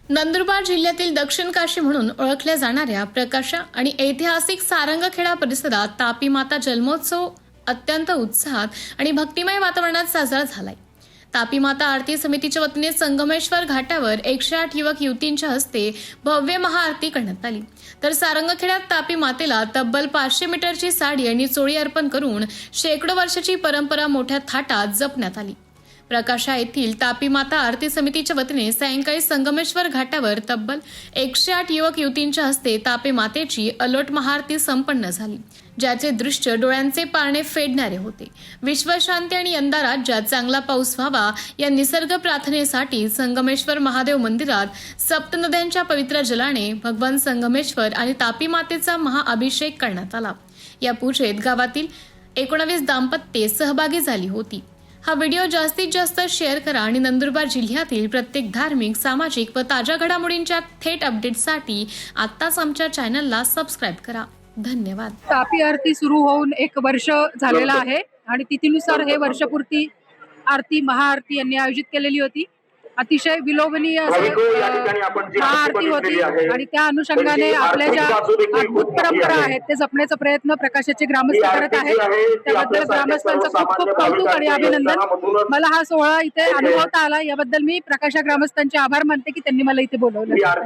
नंदुरबार जिल्ह्यातील दक्षिण काशी म्हणून ओळखल्या जाणाऱ्या प्रकाशा आणि ऐतिहासिक सारंगखेडा परिसरात तापी माता जन्मोत्सव अत्यंत उत्साहात आणि भक्तिमय वातावरणात साजरा झालाय। तापी माता आरती समितीच्या वतीने संगमेश्वर घाटावर 108 युवक युवतींच्या हस्ते भव्य महाआरती करण्यात आली। तर सारंगखेड्यात तापी मातेला तब्बल 500 मीटरची साडी आणि चोळी अर्पण करून शेकडो वर्षाची परंपरा मोठ्या थाटात जपण्यात आली। प्रकाशा येथील तापी माता आरती समितीच्या वतीने सायंकाळी संगमेश्वर घाटावर तब्बल 108 युवक युवतींच्या हस्ते तापी मातेची अलोट महाआरती संपन्न झाली, ज्याचे दृश्य डोळ्यांचे पारणे फेडणारे होते। विश्वशांती आणि यंदा राज्यात चांगला पाऊस व्हावा या निसर्ग प्रार्थनेसाठी संगमेश्वर महादेव मंदिरात सप्तनद्यांच्या पवित्र जलाने भगवान संगमेश्वर आणि तापी मातेचा महाअभिषेक करण्यात आला। या पूजेत गावातील 19 दाम्पत्ये सहभागी झाली होती। हा व्हिडिओ जास्तीत जास्त शेअर करा आणि नंदुरबार जिल्ह्यातील प्रत्येक धार्मिक, सामाजिक व ताज्या घडामोडींच्या थेट अपडेटसाठी आत्ताच आमच्या चॅनलला सबस्क्राईब करा। धन्यवाद। तापी आरती सुरू होऊन 1 वर्ष झालेला आहे आणि तिथीनुसार हे वर्षपूर्ती आरती महाआरती यांनी आयोजित केलेली होती। अतिशय विलोभनीय महाआरती होती आणि त्या अनुषंगाने आपल्या ज्या अद्भुत परंपरा आहेत ते जपण्याचा प्रयत्न प्रकाशाचे ग्रामस्थ करत आहेत। त्याबद्दल ग्रामस्थांचं खूप खूप कौतुक आणि अभिनंदन। मला हा सोहळा इथे अनुभवता आला याबद्दल मी प्रकाशा ग्रामस्थांचे आभार मानते की त्यांनी मला इथे बोलवलं।